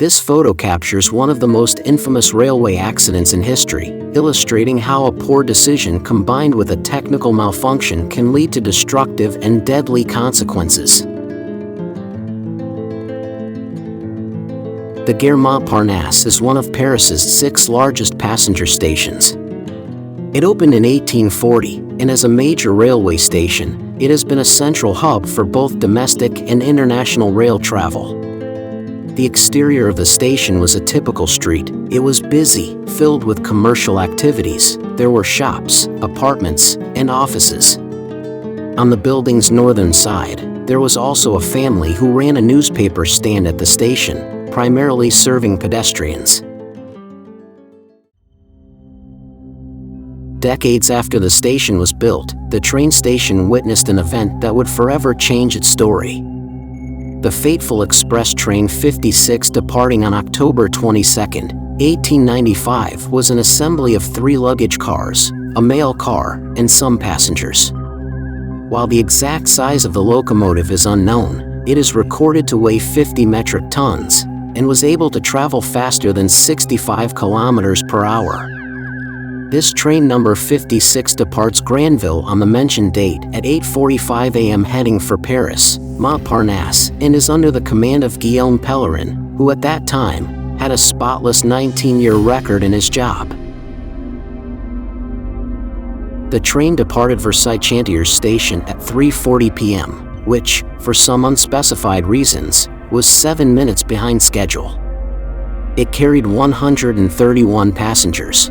This photo captures one of the most infamous railway accidents in history, illustrating how a poor decision combined with a technical malfunction can lead to destructive and deadly consequences. The Gare Montparnasse is one of Paris's 6 largest passenger stations. It opened in 1840, and as a major railway station, it has been a central hub for both domestic and international rail travel. The exterior of the station was a typical street. It was busy, filled with commercial activities. There were shops, apartments, and offices. On the building's northern side, there was also a family who ran a newspaper stand at the station, primarily serving pedestrians. Decades after the station was built, the train station witnessed an event that would forever change its story. The fateful express train 56 departing on October 22, 1895 was an assembly of 3 luggage cars, a mail car, and some passengers. While the exact size of the locomotive is unknown, it is recorded to weigh 50 metric tons and was able to travel faster than 65 kilometers per hour. This train number 56 departs Granville on the mentioned date at 8:45 a.m. heading for Paris, Montparnasse, and is under the command of Guillaume Pellerin, who at that time had a spotless 19-year record in his job. The train departed Versailles-Chantiers station at 3:40 p.m., which, for some unspecified reasons, was 7 minutes behind schedule. It carried 131 passengers.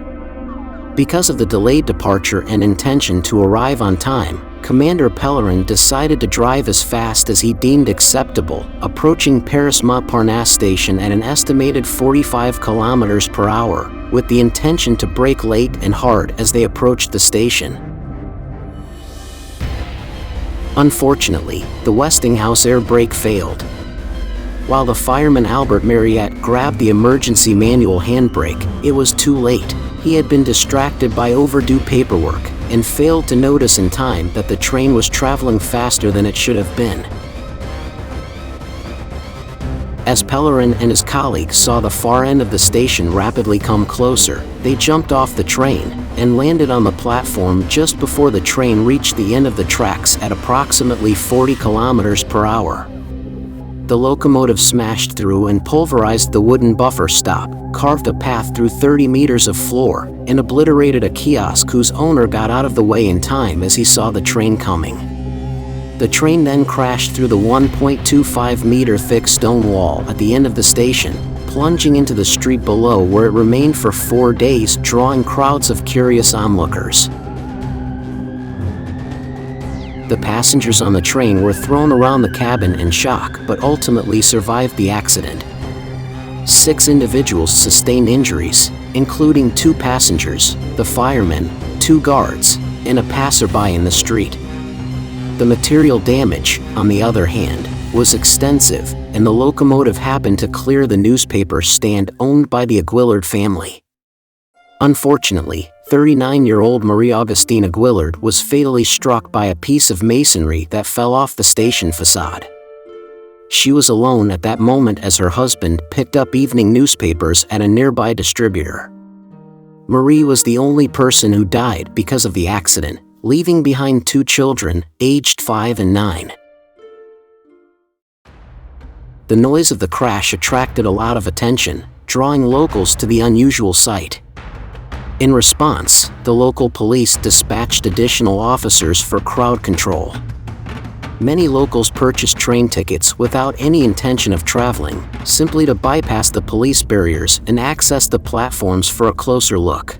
Because of the delayed departure and intention to arrive on time, Commander Pellerin decided to drive as fast as he deemed acceptable, approaching Paris Montparnasse Station at an estimated 45 kilometers per hour, with the intention to brake late and hard as they approached the station. Unfortunately, the Westinghouse air brake failed. While the fireman Albert Marriott grabbed the emergency manual handbrake, it was too late. He had been distracted by overdue paperwork and failed to notice in time that the train was traveling faster than it should have been. As Pellerin and his colleagues saw the far end of the station rapidly come closer, they jumped off the train and landed on the platform just before the train reached the end of the tracks at approximately 40 kilometers per hour. The locomotive smashed through and pulverized the wooden buffer stop, carved a path through 30 meters of floor, and obliterated a kiosk whose owner got out of the way in time as he saw the train coming. The train then crashed through the 1.25-meter thick stone wall at the end of the station, plunging into the street below where it remained for 4 days, drawing crowds of curious onlookers. The passengers on the train were thrown around the cabin in shock but ultimately survived the accident. 6 individuals sustained injuries, including 2 passengers, the fireman, 2 guards, and a passerby in the street. The material damage, on the other hand, was extensive, and the locomotive happened to clear the newspaper stand owned by the Aguillard family. Unfortunately, 39-year-old Marie-Augustine Aguillard was fatally struck by a piece of masonry that fell off the station facade. She was alone at that moment as her husband picked up evening newspapers at a nearby distributor. Marie was the only person who died because of the accident, leaving behind 2 children, aged 5 and 9. The noise of the crash attracted a lot of attention, drawing locals to the unusual sight. In response, the local police dispatched additional officers for crowd control. Many locals purchased train tickets without any intention of traveling, simply to bypass the police barriers and access the platforms for a closer look.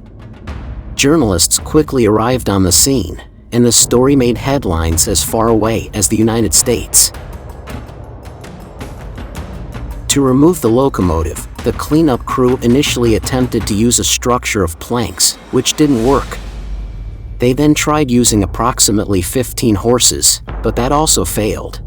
Journalists quickly arrived on the scene, and the story made headlines as far away as the United States. To remove the locomotive, the cleanup crew initially attempted to use a structure of planks, which didn't work. They then tried using approximately 15 horses, but that also failed.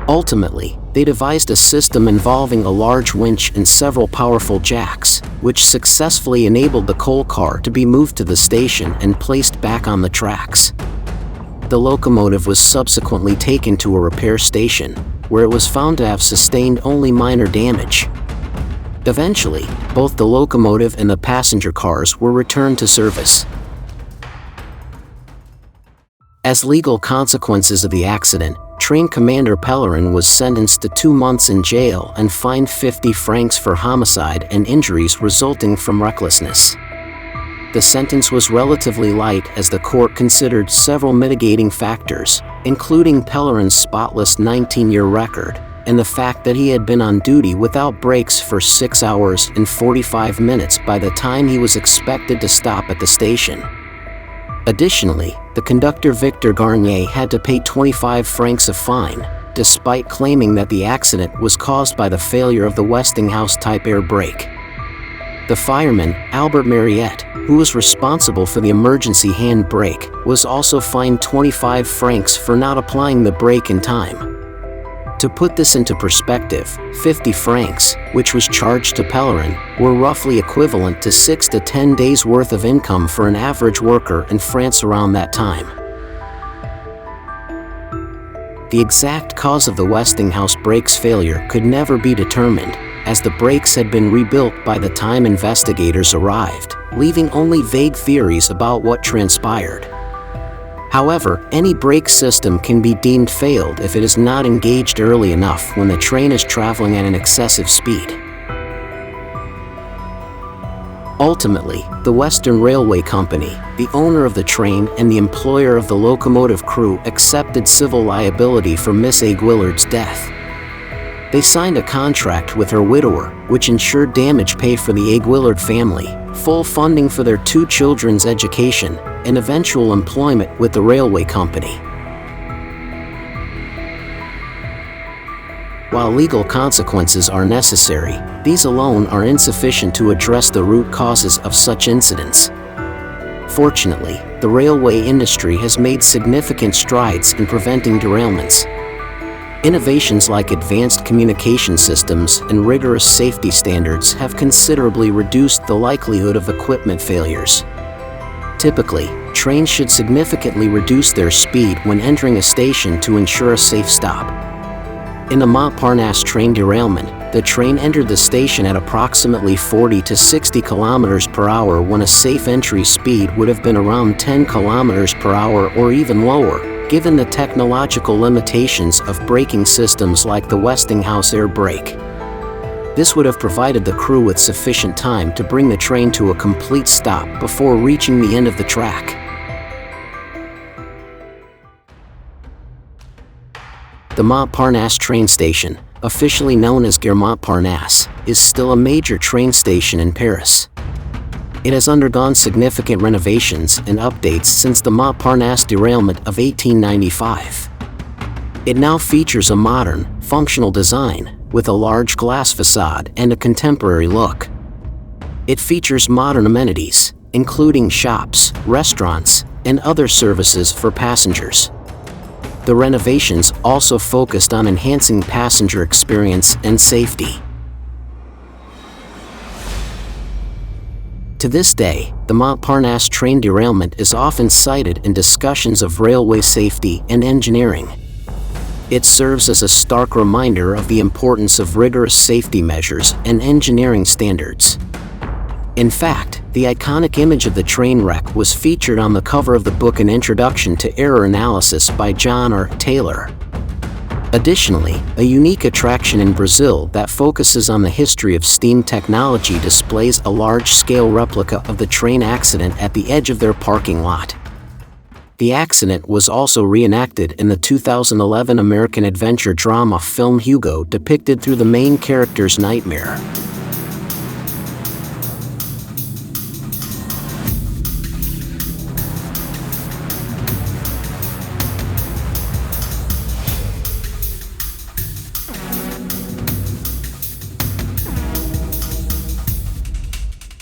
Ultimately, they devised a system involving a large winch and several powerful jacks, which successfully enabled the coal car to be moved to the station and placed back on the tracks. The locomotive was subsequently taken to a repair station, where it was found to have sustained only minor damage. Eventually, both the locomotive and the passenger cars were returned to service. As legal consequences of the accident, train commander Pellerin was sentenced to 2 months in jail and fined 50 francs for homicide and injuries resulting from recklessness. The sentence was relatively light as the court considered several mitigating factors, including Pellerin's spotless 19-year record, and the fact that he had been on duty without breaks for 6 hours and 45 minutes by the time he was expected to stop at the station. Additionally, the conductor Victor Garnier had to pay 25 francs of fine, despite claiming that the accident was caused by the failure of the Westinghouse-type air brake. The fireman, Albert Mariette, who was responsible for the emergency hand brake, was also fined 25 francs for not applying the brake in time. To put this into perspective, 50 francs, which was charged to Pellerin, were roughly equivalent to 6 to 10 days' worth of income for an average worker in France around that time. The exact cause of the Westinghouse brake's failure could never be determined, as the brakes had been rebuilt by the time investigators arrived, leaving only vague theories about what transpired. However, any brake system can be deemed failed if it is not engaged early enough when the train is traveling at an excessive speed. Ultimately, the Western Railway Company, the owner of the train and the employer of the locomotive crew, accepted civil liability for Miss Aiguillard's death. They signed a contract with her widower, which ensured damage paid for the Aiguillard family, full funding for their 2 children's education, and eventual employment with the railway company. While legal consequences are necessary, these alone are insufficient to address the root causes of such incidents. Fortunately, the railway industry has made significant strides in preventing derailments. Innovations like advanced communication systems and rigorous safety standards have considerably reduced the likelihood of equipment failures. Typically, trains should significantly reduce their speed when entering a station to ensure a safe stop. In the Montparnasse train derailment, the train entered the station at approximately 40 to 60 km per hour when a safe entry speed would have been around 10 km per hour or even lower, given the technological limitations of braking systems like the Westinghouse air brake. This would have provided the crew with sufficient time to bring the train to a complete stop before reaching the end of the track. The Montparnasse train station, officially known as Gare Montparnasse, is still a major train station in Paris. It has undergone significant renovations and updates since the Montparnasse derailment of 1895. It now features a modern, functional design, with a large glass facade and a contemporary look. It features modern amenities, including shops, restaurants, and other services for passengers. The renovations also focused on enhancing passenger experience and safety. To this day, the Montparnasse train derailment is often cited in discussions of railway safety and engineering. It serves as a stark reminder of the importance of rigorous safety measures and engineering standards. In fact, the iconic image of the train wreck was featured on the cover of the book An Introduction to Error Analysis by John R. Taylor. Additionally, a unique attraction in Brazil that focuses on the history of steam technology displays a large-scale replica of the train accident at the edge of their parking lot. The accident was also reenacted in the 2011 American adventure drama film Hugo, depicted through the main character's nightmare.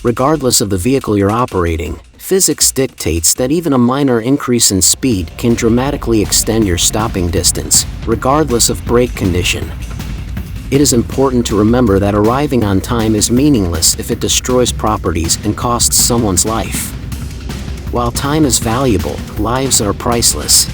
Regardless of the vehicle you're operating, physics dictates that even a minor increase in speed can dramatically extend your stopping distance, regardless of brake condition. It is important to remember that arriving on time is meaningless if it destroys properties and costs someone's life. While time is valuable, lives are priceless.